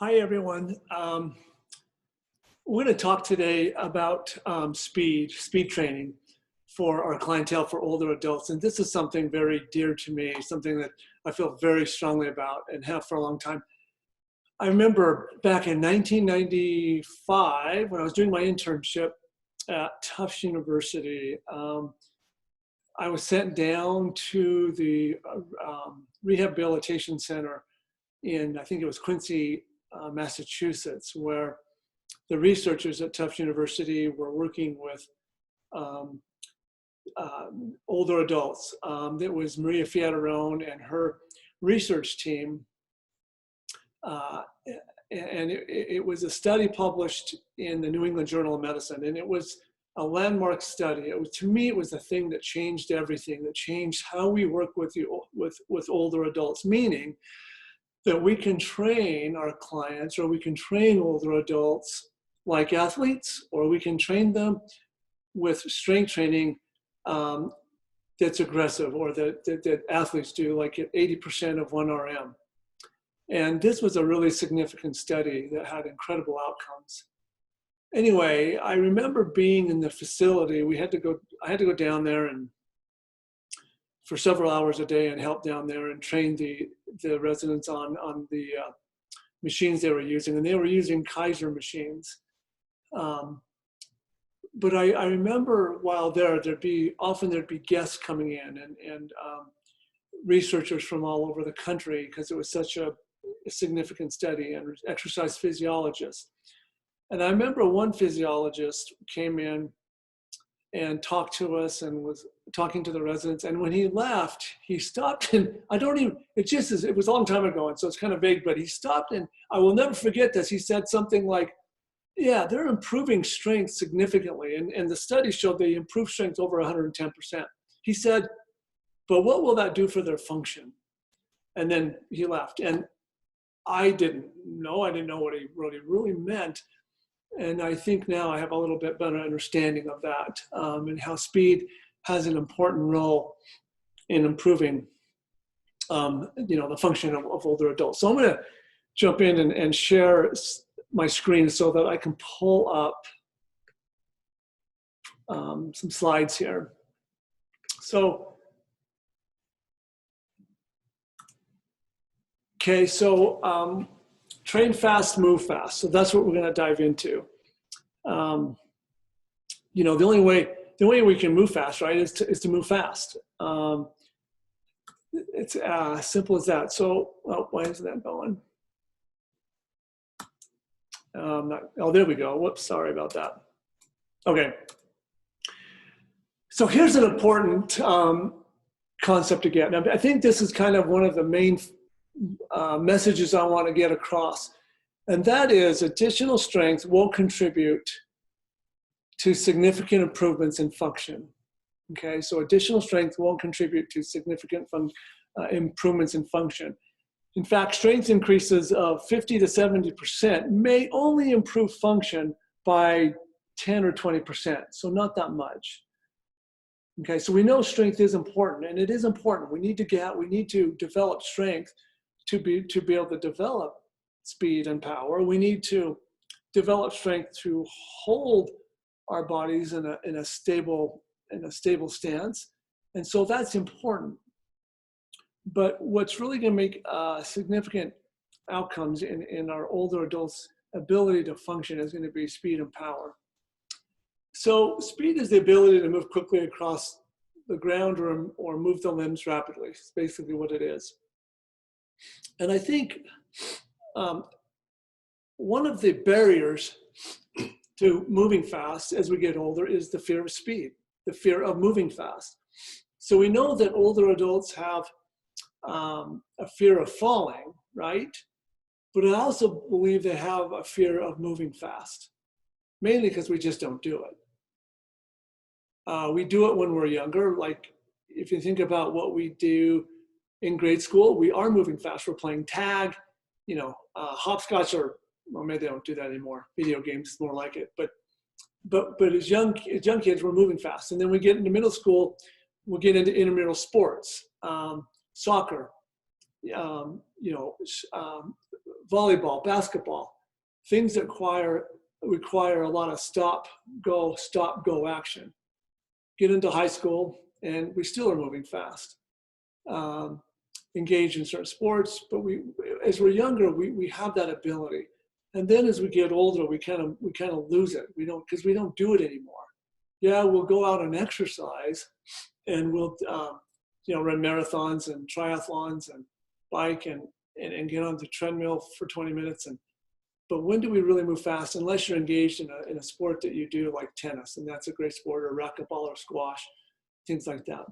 Hi, everyone. We're going to talk today about speed training for our clientele for older adults. And this is something very dear to me, something that I feel very strongly about and have for a long time. I remember back in 1995, when I was doing my internship at Tufts University, I was sent down to the rehabilitation center in, I think it was Quincy, Massachusetts, where the researchers at Tufts University were working with older adults. That was Maria Fiatarone and her research team. And it was a study published in the New England Journal of Medicine, and it was a landmark study. To me, it was the thing that changed everything, that changed how we work with older adults, meaning that we can train our clients, or we can train older adults like athletes, or we can train them with strength training that's aggressive, or that athletes do, like at 80% of 1RM. And this was a really significant study that had incredible outcomes. Anyway, I remember being in the facility. I had to go down there and for several hours a day and help down there and train the residents on the machines they were using. And they were using Kaiser machines. But I remember while there'd be guests coming in and researchers from all over the country, because it was such a significant study, and exercise physiologists. And I remember one physiologist came in and talked to us and was talking to the residents. And when he left, he stopped and it was a long time ago, and so it's kind of vague, but he stopped, and I will never forget this. He said something like, yeah, they're improving strength significantly. And the study showed they improved strength over 110%. He said, but what will that do for their function? And then he left. And I didn't know what he really meant. And I think now I have a little bit better understanding of that, and how speed has an important role in improving, the function of older adults. So I'm going to jump in and share my screen so that I can pull up some slides here. So, okay, so train fast, move fast. So that's what we're going to dive into. The only way we can move fast, right, is to move fast. It's as simple as that. So, why isn't that going? There we go. Whoops, sorry about that. Okay. So here's an important concept to get. Now, I think this is kind of one of the main messages I want to get across. And that is, additional strength will contribute to significant improvements in function. Okay, so additional strength will contribute to significant improvements in function. In fact, strength increases of 50 to 70% may only improve function by 10 or 20%, so not that much. Okay, so we know strength is important, and it is important. We need to develop strength to be able to develop speed and power. We need to develop strength to hold our bodies in a stable stance, and so that's important. But what's really going to make significant outcomes in our older adults' ability to function is going to be speed and power. So speed is the ability to move quickly across the ground or move the limbs rapidly. It's basically what it is. And I think one of the barriers to moving fast as we get older is the fear of speed, the fear of moving fast. So we know that older adults have a fear of falling, right? But I also believe they have a fear of moving fast, mainly because we just don't do it. We do it when we're younger. Like if you think about what we do in grade school, we are moving fast. We're playing tag, hopscotch, or well, maybe they don't do that anymore. Video games is more like it. But as young kids, we're moving fast. And then we get into middle school, we'll get into intramural sports, soccer, volleyball, basketball, things that require a lot of stop, go action. Get into high school, and we still are moving fast. Engage in certain sports, but as we're younger, we have that ability. And then as we get older, we kind of lose it. Because we don't do it anymore. Yeah, we'll go out and exercise, and we'll run marathons and triathlons and bike and get on the treadmill for 20 minutes. But when do we really move fast? Unless you're engaged in a sport that you do, like tennis, and that's a great sport, or racquetball or squash, things like that.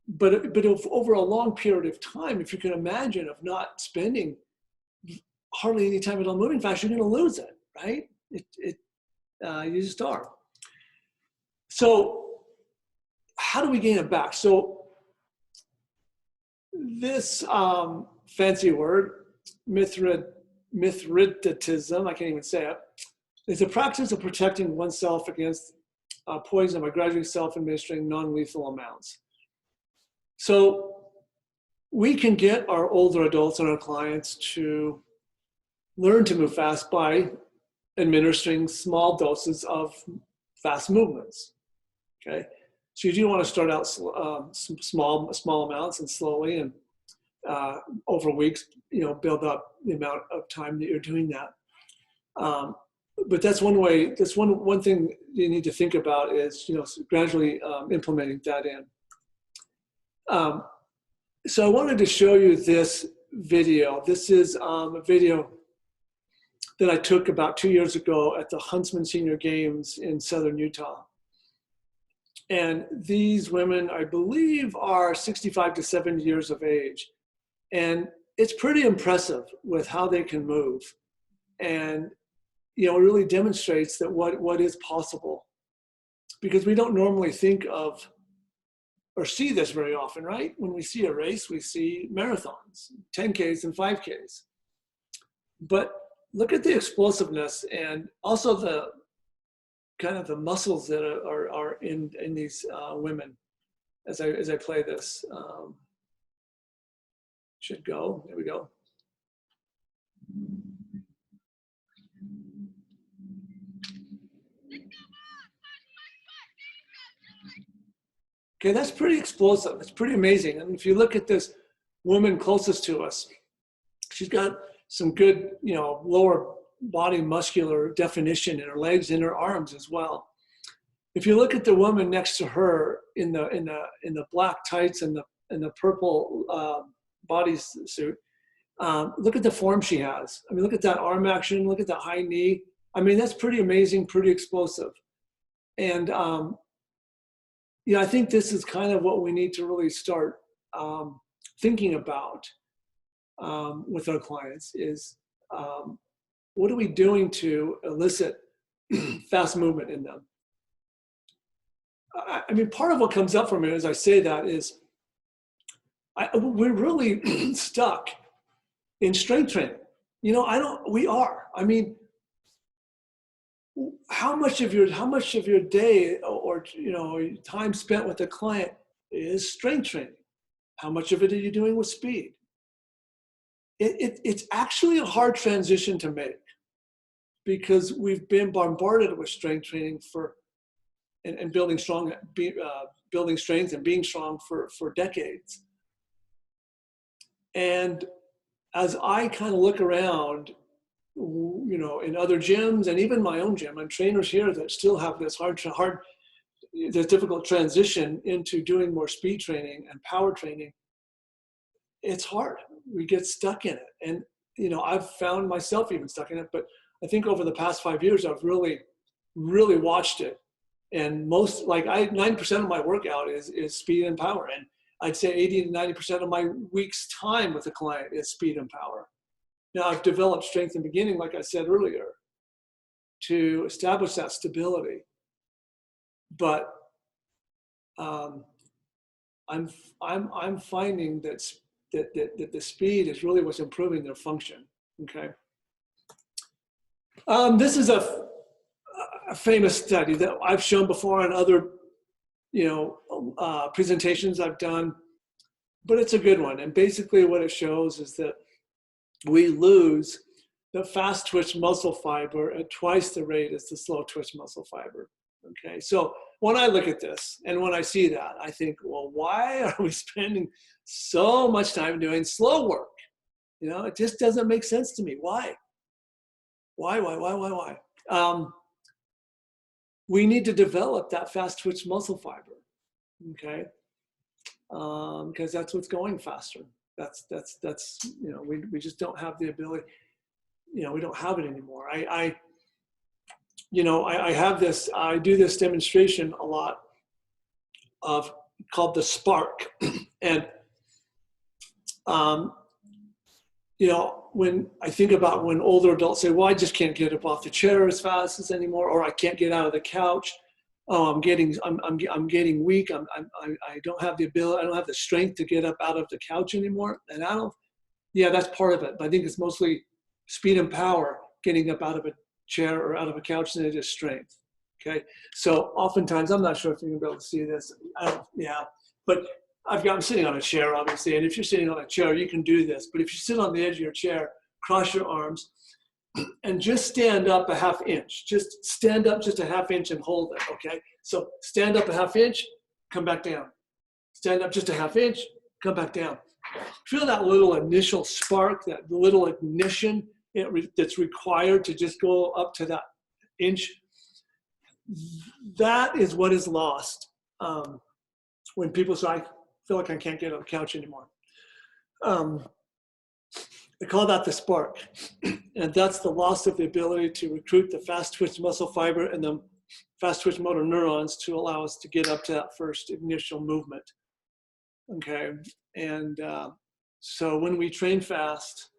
But if over a long period of time, if you can imagine of not spending hardly any time at all moving fast, you're going to lose it, right? You just are. So how do we gain it back? So this fancy word, Mithridatism, I can't even say it, is a practice of protecting oneself against poison by gradually self-administering non-lethal amounts. So we can get our older adults and our clients to learn to move fast by administering small doses of fast movements. Okay, so you do want to start out small amounts and slowly, and over weeks, build up the amount of time that you're doing that. But that's one way. That's one thing you need to think about is gradually implementing that in. So I wanted to show you this video. This is a video that I took about 2 years ago at the Huntsman Senior Games in Southern Utah. And these women, I believe, are 65 to 70 years of age. And it's pretty impressive with how they can move. And, it really demonstrates that what is possible. Because we don't normally think of or see this very often, right? When we see a race, we see marathons, 10Ks and 5Ks. But look at the explosiveness and also the kind of the muscles that are in these women as I play this. Should go, there we go. Okay, that's pretty explosive. It's pretty amazing. And if you look at this woman closest to us, she's got some good, lower body muscular definition in her legs and her arms as well. If you look at the woman next to her in the black tights and the purple bodysuit, look at the form she has. I mean, look at that arm action. Look at that high knee. I mean, that's pretty amazing, pretty explosive. And I think this is kind of what we need to really start thinking about with our clients is what are we doing to elicit fast movement in them? I mean, part of what comes up for me as I say that is we're really stuck in strength training. We are. I mean, how much of your day or time spent with a client is strength training? How much of it are you doing with speed? It's actually a hard transition to make because we've been bombarded with strength training and building strength and being strong for decades. And as I kind of look around, in other gyms and even my own gym, and trainers here that still have this this difficult transition into doing more speed training and power training, it's hard. We get stuck in it. And, I've found myself even stuck in it, but I think over the past 5 years, I've really, really watched it. And 9% of my workout is speed and power. And I'd say 80 to 90% of my week's time with a client is speed and power. Now I've developed strength in the beginning, like I said earlier, to establish that stability. But I'm finding that the speed is really what's improving their function. Okay. This is a famous study that I've shown before on other, presentations I've done, but it's a good one. And basically what it shows is that we lose the fast twitch muscle fiber at twice the rate as the slow twitch muscle fiber. Okay, so when I look at this and when I see that, I think, well, why are we spending so much time doing slow work? You know, it just doesn't make sense to me. Why? Why? We need to develop that fast twitch muscle fiber, okay? Because that's what's going faster. That's you know, we just don't have the ability. You know, we don't have it anymore. You know, I have this. I do this demonstration a lot of called the spark, and you know, when I think about when older adults say, well, I just can't get up off the chair as fast as anymore, or I can't get out of the couch. Oh, I'm getting weak. I don't have the ability. I don't have the strength to get up out of the couch anymore. And I don't. Yeah, that's part of it. But I think it's mostly speed and power getting up out of a chair or out of a couch than it is strength. Okay. So oftentimes, I'm not sure if you're gonna be able to see this. Yeah, but I'm sitting on a chair, obviously, and if you're sitting on a chair, you can do this. But if you sit on the edge of your chair, cross your arms, and just stand up a half inch. Just stand up just a half inch and hold it, okay? So stand up a half inch, come back down. Stand up just a half inch, come back down. Feel that little initial spark, that little ignition that's required to just go up to that inch. That is what is lost when people say, I feel like I can't get on the couch anymore. I call that the spark. And that's the loss of the ability to recruit the fast twitch muscle fiber and the fast twitch motor neurons to allow us to get up to that first initial movement. Okay, and so when we train fast,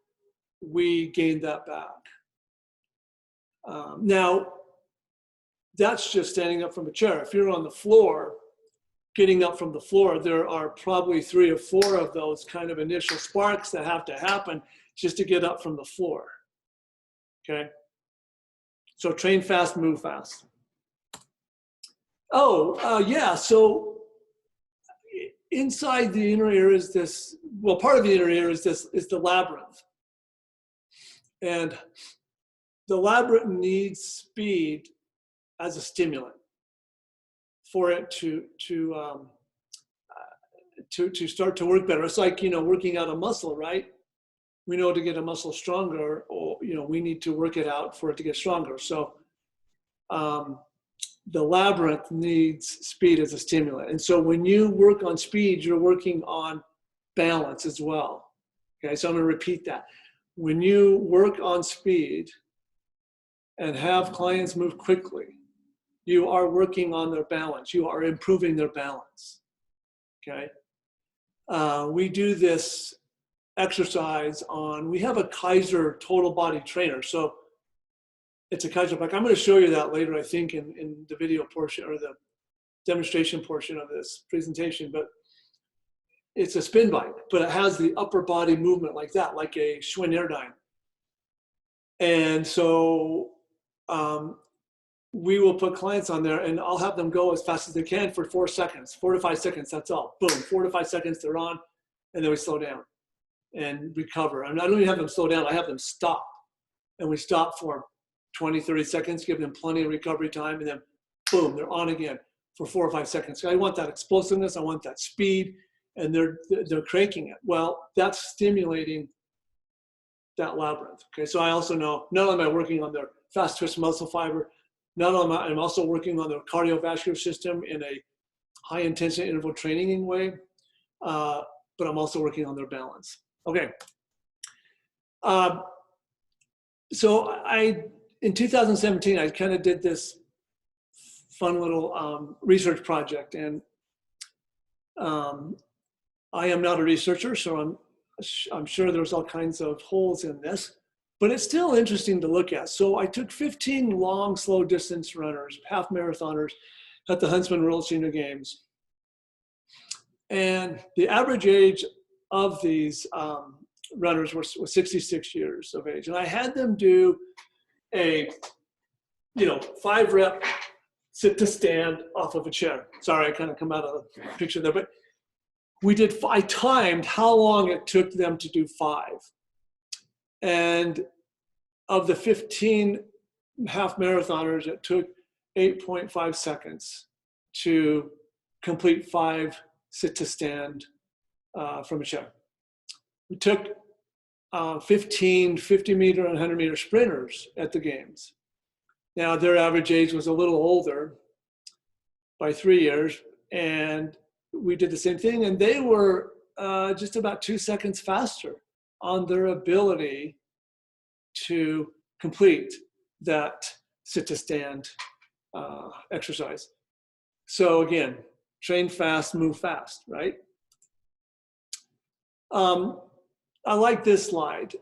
we gain that back. Now, that's just standing up from a chair. If you're on the floor, getting up from the floor, there are probably 3 or 4 of those kind of initial sparks that have to happen just to get up from the floor, okay? So train fast, move fast. Yeah, so inside the inner ear is this, well, part of the inner ear is the labyrinth. And the labyrinth needs speed as a stimulant for it to start to work better. It's like, you know, working out a muscle, right? We know to get a muscle stronger, or, you know, we need to work it out for it to get stronger. So the labyrinth needs speed as a stimulant. And so when you work on speed, you're working on balance as well. Okay, so I'm gonna repeat that. When you work on speed and have clients move quickly, you are working on their balance. You are improving their balance, okay? We do this exercise on, we have a Kaiser total body trainer. So it's a Kaiser bike. I'm gonna show you that later, I think, in the video portion or the demonstration portion of this presentation, but it's a spin bike, but it has the upper body movement like that, like a Schwinn Airdyne. And so we will put clients on there and I'll have them go as fast as they can for 4 seconds, 4 to 5 seconds, that's all. Boom, 4 to 5 seconds, they're on, and then we slow down and recover. And I don't even have them slow down, I have them stop. And we stop for 20, 30 seconds, give them plenty of recovery time, and then boom, they're on again for 4 or 5 seconds. So I want that explosiveness, I want that speed, and they're cranking it. Well, that's stimulating that labyrinth. Okay, so I also know, not only am I working on their fast twitch muscle fiber, not only am I, I'm also working on their cardiovascular system in a high intensity interval training way, but I'm also working on their balance. Okay. So in 2017, I kind of did this fun little research project, and I am not a researcher, so I'm sure there's all kinds of holes in this, but it's still interesting to look at. So I took 15 long, slow distance runners, half marathoners at the Huntsman World Senior Games. And the average age of these runners was 66 years of age. And I had them do a, 5 rep sit to stand off of a chair. Sorry, I kind of come out of the picture there, but I timed how long it took them to do 5. And of the 15 half marathoners, it took 8.5 seconds to complete 5 sit to stand from a chair. We took 15 50-meter and 100-meter sprinters at the games. Now, their average age was a little older by 3 years, and we did the same thing, and they were just about 2 seconds faster on their ability to complete that sit to stand exercise. So again, train fast, move fast, right? I like this slide.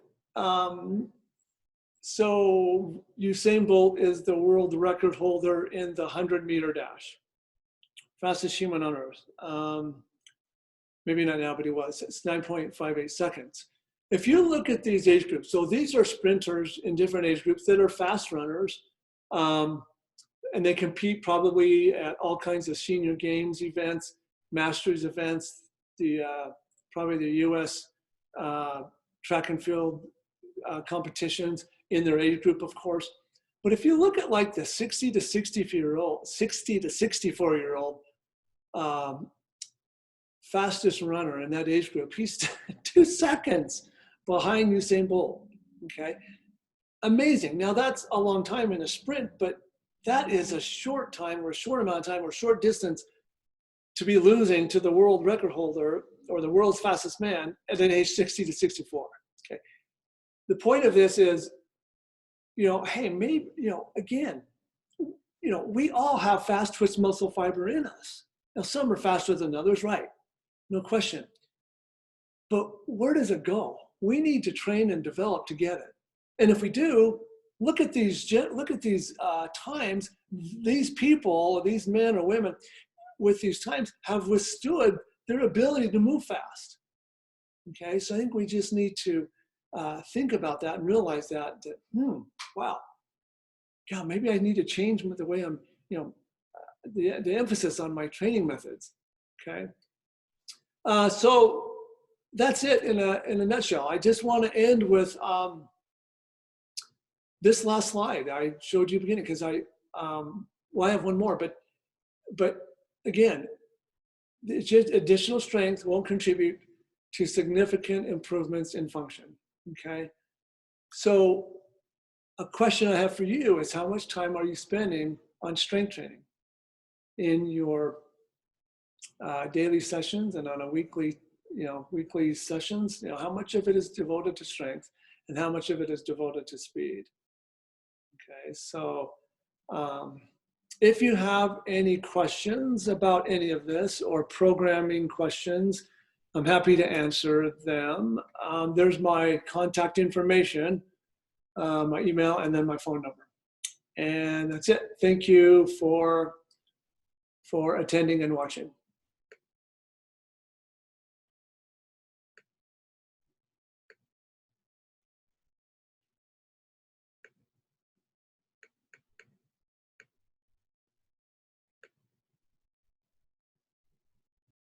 So Usain Bolt is the world record holder in the 100-meter dash. Fastest human on earth. Maybe not now, but he was. It's 9.58 seconds. If you look at these age groups, so these are sprinters in different age groups that are fast runners, and they compete probably at all kinds of senior games events, masters events, probably the U.S. Track and field competitions in their age group, of course. But if you look at like the 60 to 64-year-old, fastest runner in that age group, he's 2 seconds behind Usain Bolt, okay? Amazing. Now that's a long time in a sprint, but that is a short time or a short amount of time or short distance to be losing to the world record holder or the world's fastest man at an age 60 to 64, okay? The point of this is, hey, maybe, again, we all have fast twitch muscle fiber in us. Now some are faster than others, right? No question. But where does it go? We need to train and develop to get it. And if we do, look at these times. These people, these men or women with these times have withstood their ability to move fast. Okay, so I think we just need to think about that and realize that wow, God, maybe I need to change the way I'm, the emphasis on my training methods. Okay, so that's it in a nutshell. I just want to end with this last slide I showed you at the beginning, because I have one more, but again, it's just additional strength won't contribute to significant improvements in function. Okay, so a question I have for you is, how much time are you spending on strength training in your daily sessions and on a weekly sessions? How much of it is devoted to strength and how much of it is devoted to speed? Okay, so if you have any questions about any of this or programming questions, I'm happy to answer them. There's my contact information, my email, and then my phone number. And that's it. Thank you for attending and watching.